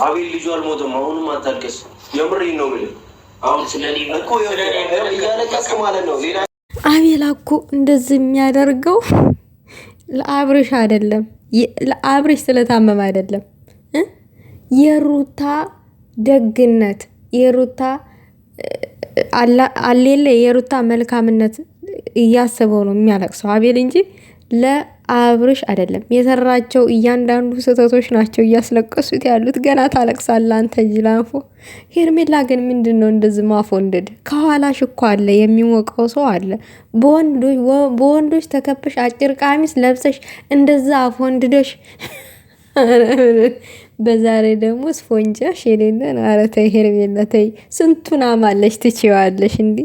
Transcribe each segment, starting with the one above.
አቤል ልጁ አልሞተም። አሁንም አታልቅስ። የምሬን ነው ብለህ አሁን ስለኔ እኮ እያለቀስክ ማለት ነው። ሌላ አቤላ እኮ እንደዚህ የሚያደርገው ለአብርሽ አይደለም፣ ለአብርሽ ስለታመመ አይደለም። የሩታ ደግነት የሩታ አሌለ የሩታ መልካምነት እያሰበው ነው የሚያለቅሰው አቤል እንጂ ለአብርሽ አይደለም። የሰራቸው እያንዳንዱ ስህተቶች ናቸው እያስለቀሱት ያሉት። ገና ታለቅሳለህ አንተ ጅላንፎ። ሄርሜላ ግን ምንድን ነው እንደዚህ ማፎንደድ? ከኋላሽ እኮ አለ የሚሞቀው ሰው አለ። በወንዶች ተከበሽ አጭር ቀሚስ ለብሰሽ እንደዛ አፎንድደሽ በዛሬ ደግሞ ስፖንጃሽ የሌለን። ኧረ ተይ ሄርሜላ ተይ። ስንቱን አማለሽ ትችዋለሽ እንዲ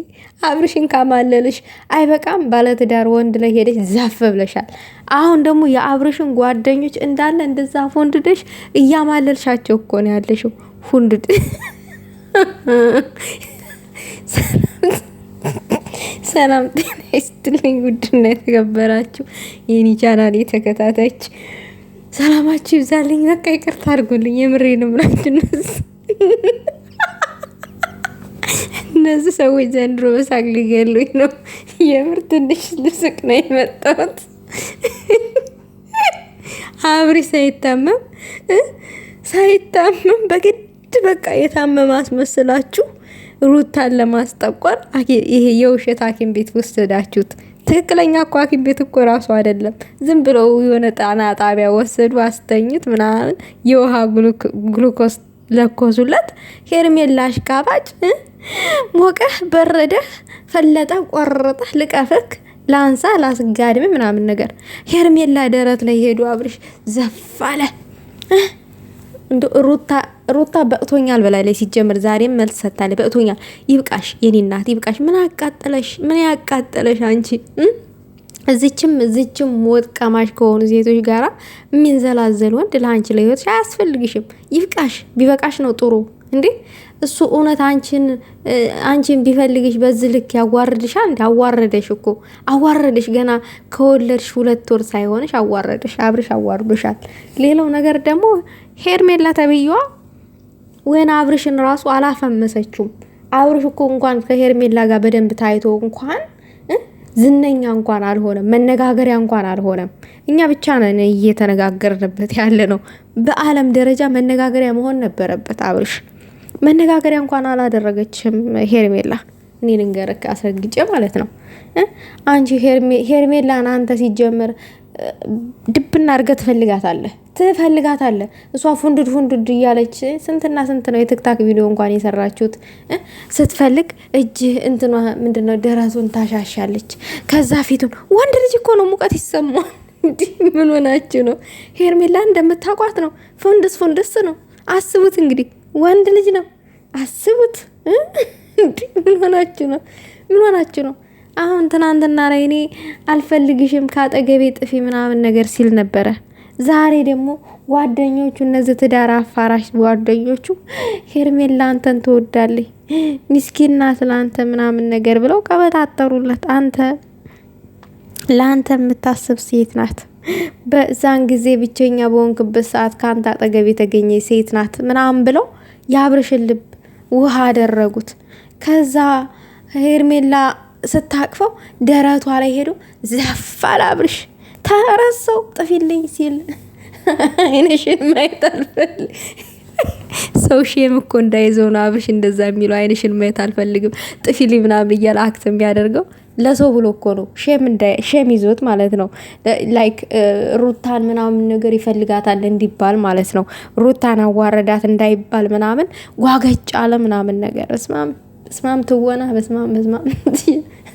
አብርሽን ካማለልሽ አይበቃም? ባለትዳር ወንድ ላይ ሄደሽ ዛፍ ብለሻል። አሁን ደግሞ የአብርሽን ጓደኞች እንዳለ እንደዛ ፎንድደሽ እያማለልሻቸው እኮ ነው ያለሽው። ሁንድድ ሰላም ጤና ይስጥልኝ። ውድና የተከበራችሁ የኔ ቻናል ተከታታዮች ሰላማችሁ ይብዛልኝ። በቃ ይቅርታ አድርጉልኝ። የምሬን ብላችሁ እነዚህ ሰዎች ዘንድሮ በሳቅ ሊገሉኝ ነው። የምር ትንሽ ልስቅ ነው የመጣሁት። አብሪ ሳይታመም በግድ በቃ የታመመ አስመስላችሁ ሩታን ለማስጠቆር ይሄ የውሸት ሐኪም ቤት ወሰዳችሁት። ትክክለኛ እኮ ሐኪም ቤት እኮ ራሱ አይደለም። ዝም ብለው የሆነ ጣና ጣቢያ ወሰዱ፣ አስተኙት ምናምን፣ የውሃ ግሉኮስ ለኮሱለት። ሄርሜላ አሽቃባጭ። ሞቀህ በረደህ ፈለጠ ቆረጠ ልቀፍክ ላንሳ ላስጋድም ምናምን ነገር። ሄርሜላ ደረት ላይ ሄዱ አብርሽ ዘፋለ። እንዶ ሩታ በእቶኛል በላይ ሲጀምር ዛሬም መልስ ሰጥታለች። በእቶኛል። ይብቃሽ የኔ እናት ይብቃሽ። ምን ያቃጠለሽ አንቺ? እዚችም ወጥ ቀማሽ ከሆኑ ሴቶች ጋራ የሚንዘላዘል ወንድ ለአንቺ ለህይወትሽ አያስፈልግሽም። ይብቃሽ። ቢበቃሽ ነው ጥሩ እንዴ። እሱ እውነት አንቺን ቢፈልግሽ በዚህ ልክ ያዋርድሻል እንዴ? አዋረደሽ እኮ አዋረደሽ። ገና ከወለድሽ 2 ወር ሳይሆንሽ አዋረደሽ። አብርሽ አዋርዶሻል። ሌላው ነገር ደግሞ ሄርሜላ ተብዬዋ ወይና አብርሽን ራሱ አላፈመሰችውም። አብርሽ እኮ እንኳን ከሄርሜላ ጋር በደንብ ታይቶ እንኳን ዝነኛ እንኳን አልሆነም፣ መነጋገሪያ እንኳን አልሆነም። እኛ ብቻ ነን እየተነጋገርንበት ያለ ነው። በአለም ደረጃ መነጋገሪያ መሆን ነበረበት አብርሽ። መነጋገሪያ እንኳን አላደረገችም ሄርሜላ። እኔ ልንገርህ አስረግጬ ማለት ነው። አንቺ ሄርሜላን አንተ ሲጀመር ድብና አድርገህ ትፈልጋታለህ። እሷ ፉንድድ እያለች ስንትና ስንት ነው የቲክታክ ቪዲዮ እንኳን የሰራችሁት። ስትፈልግ እጅህ እንትኗ ምንድነው ደረቱን ታሻሻለች። ከዛ ፊቱን ወንድ ልጅ እኮ ነው ሙቀት ይሰማል። ምን ሆናችሁ ነው? ሄርሜላ እንደምታውቋት ነው። ፉንድስ ነው። አስቡት እንግዲህ ወንድ ልጅ ነው። አስቡት። ምን ሆናችሁ ነው? አሁን ትናንትና ላይ እኔ አልፈልግሽም ካጠገቤ ጥፊ ምናምን ነገር ሲል ነበረ። ዛሬ ደግሞ ጓደኞቹ እነዚህ ትዳር አፋራሽ ጓደኞቹ ሄርሜላ አንተን ትወዳለች ሚስኪና ስላንተ ምናምን ነገር ብለው ቀበጣጠሩለት። አንተ ለአንተ የምታስብ ሴት ናት። በዛን ጊዜ ብቸኛ በሆንክበት ሰዓት ከአንተ አጠገብ የተገኘ ሴት ናት ምናምን ብለው የአብርሽን ልብ ውሃ አደረጉት። ከዛ ሄርሜላ ስታቅፈው ደረቷ ላይ ሄዶ ዘፋል አብርሽ ተረሰው ጥፊልኝ ሲል አይነሽን ማየት አልፈልግም። ሰው ሼም እኮ እንዳይዘው ነው አብርሽ እንደዛ የሚለው። አይነሽን ማየት አልፈልግም ጥፊልኝ ምናምን እያለ አክት የሚያደርገው ለሰው ብሎ እኮ ነው። ሼም ይዞት ማለት ነው። ላይክ ሩታን ምናምን ነገር ይፈልጋታል እንዲባል ማለት ነው። ሩታን አዋረዳት እንዳይባል ምናምን ጓገጭ አለ ምናምን ነገር። በስማም ትወና በስማም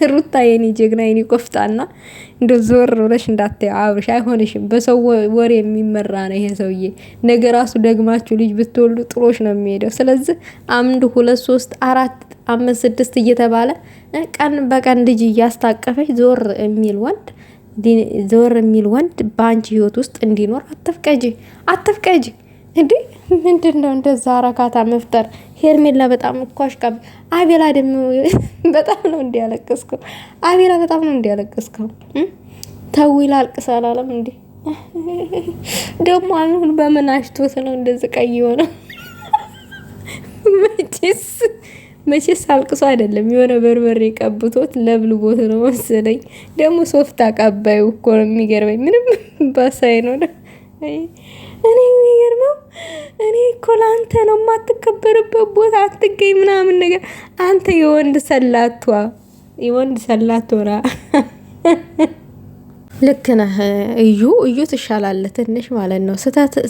ሩታ የኔ ጀግና የኔ ቆፍጣና። እንደ ዞር ብለሽ እንዳታየው አብርሽ አይሆንሽም። በሰው ወሬ የሚመራ ነው ይሄ ሰውዬ። ነገ ራሱ ደግማችሁ ልጅ ብትወልዱ ጥሎሽ ነው የሚሄደው። ስለዚህ 1 2 3 4 5 6 እየተባለ ቀን በቀን ልጅ እያስታቀፈች ዞር የሚል ወንድ በአንቺ ህይወት ውስጥ እንዲኖር አትፍቀጂ። እንዴ ምንድነው እንደዛ አረካታ መፍጠር? ሄርሜላ በጣም እኮ አሽቃብ። አቤላ ደግሞ በጣም ነው እንዲያለቅስከው። አቤላ በጣም ነው እንዲያለቅስከው። ተዊላ አልቅስ አላለም እንዴ? ደግሞ አሁን በምን አሽቶት ነው እንደዚህ ቀይ ሆነ? መቼስ አልቅሶ አይደለም የሆነ በርበሬ ቀብቶት ለብልቦት ነው መሰለኝ። ደግሞ ሶፍት አቀባዩ እኮ ነው የሚገርመኝ። ምንም ባሳይ ነው። እኔ የሚገርመው እኔ እኮ ለአንተ ነው የማትከበርበት ቦታ አትገኝ ምናምን ነገር። አንተ የወንድ ሰላቷ ና ልክ ነህ። እዩ ትሻላለህ ትንሽ ማለት ነው።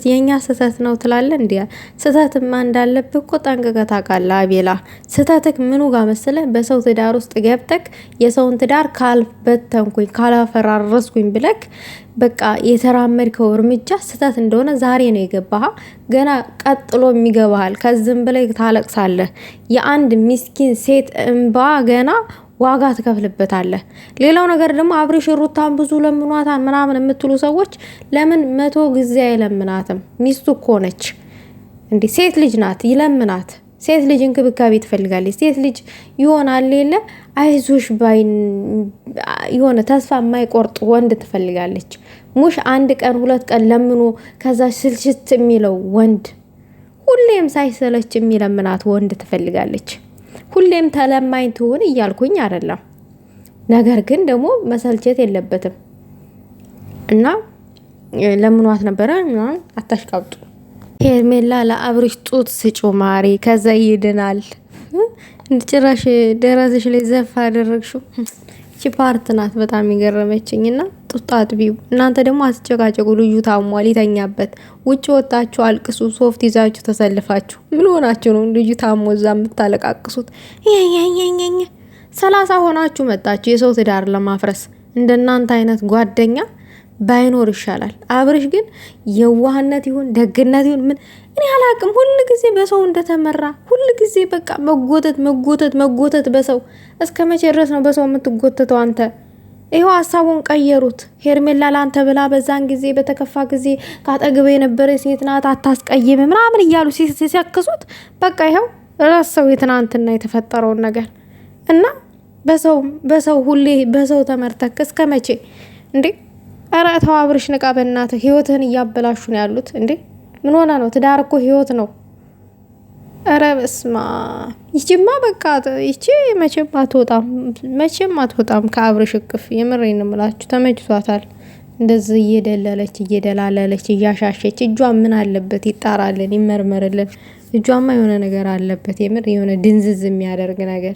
የኛ ስህተት ነው ትላለህ። እንዲያ ስህተትማ እንዳለብህ እኮ ጠንቅቀህ ታውቃለህ። አቤላ ስህተትህ ምኑ ጋር መሰለህ? በሰው ትዳር ውስጥ ገብተህ የሰውን ትዳር ካልበተንኩኝ ካላፈራረስኩኝ ብለክ በቃ የተራመድከው እርምጃ ስህተት እንደሆነ ዛሬ ነው የገባህ። ገና ቀጥሎ የሚገባሃል። ከዚህም በላይ ታለቅሳለህ። የአንድ ምስኪን ሴት እንባ ገና ዋጋ ትከፍልበታለህ። ሌላው ነገር ደግሞ አብርሽ ሩታን ብዙ ለምኗታን ምናምን የምትሉ ሰዎች ለምን 100 ጊዜ አይለምናትም? ሚስቱ እኮ ነች እንዴ! ሴት ልጅ ናት፣ ይለምናት። ሴት ልጅ እንክብካቤ ትፈልጋለች። ሴት ልጅ ይሆናል የለ አይዞሽ ባይ የሆነ ተስፋ የማይቆርጥ ወንድ ትፈልጋለች። ሙሽ 1 ቀን 2 ቀን ለምኖ ከዛ ስልችት የሚለው ወንድ፣ ሁሌም ሳይሰለች የሚለምናት ወንድ ትፈልጋለች። ሁሌም ተለማኝ ትሆን እያልኩኝ አይደለም። ነገር ግን ደግሞ መሰልቸት የለበትም እና ለምኗት ነበረ። አታሽቃብጡ። ሄርሜላ ለአብርሽ ጡት ስጩ ማሪ፣ ከዛ ይድናል። ጭራሽ ደረስሽ ላይ ዘፍ አደረግሽው። እቺ ፓርት ናት በጣም የገረመችኝና ጡት አጥቢው። እናንተ ደግሞ አትጨቃጨቁ። ልጁ ታሟል፣ ይተኛበት። ውጭ ወጣችሁ አልቅሱ። ሶፍት ይዛችሁ ተሰልፋችሁ ምን ሆናችሁ ነው ልጁ ታሞ እዛ የምታለቃቅሱት? 30 ሆናችሁ መጣችሁ የሰው ትዳር ለማፍረስ። እንደናንተ አይነት ጓደኛ ባይኖር ይሻላል። አብርሽ ግን የዋህነት ይሁን ደግነት ይሁን ምን እኔ አላቅም፣ ሁሉ ጊዜ በሰው እንደተመራ ሁሉ ጊዜ በቃ መጎተት በሰው። እስከ መቼ ድረስ ነው በሰው የምትጎተተው አንተ? ይኸው ሀሳቡን ቀየሩት። ሄርሜላ ላንተ ብላ በዛን ጊዜ በተከፋ ጊዜ ካጠገበ የነበረ ሴት ናት አታስቀይም ምናምን እያሉ ሲሰክሱት በቃ ይኸው ረሰው የትናንትና የተፈጠረውን ነገር እና በሰው ሁሌ በሰው ተመርተክ እስከ መቼ እንዴ? ኧረ ተው አብርሽ ንቃ በእናትህ። ህይወትህን እያበላሹ ነው ያሉት እንዴ። ምን ሆነ ነው? ትዳር እኮ ህይወት ነው። ኧረ በስማ ይቺማ በቃ ይቺ መቼም አትወጣም ከአብርሽ እቅፍ። የምሬን ነው የምላችሁ። ተመችቷታል። እንደዚህ እየደላለለች እያሻሸች። እጇ ምን አለበት? ይጣራልን፣ ይመርመርልን። እጇማ የሆነ ነገር አለበት። የምር የሆነ ድንዝዝ የሚያደርግ ነገር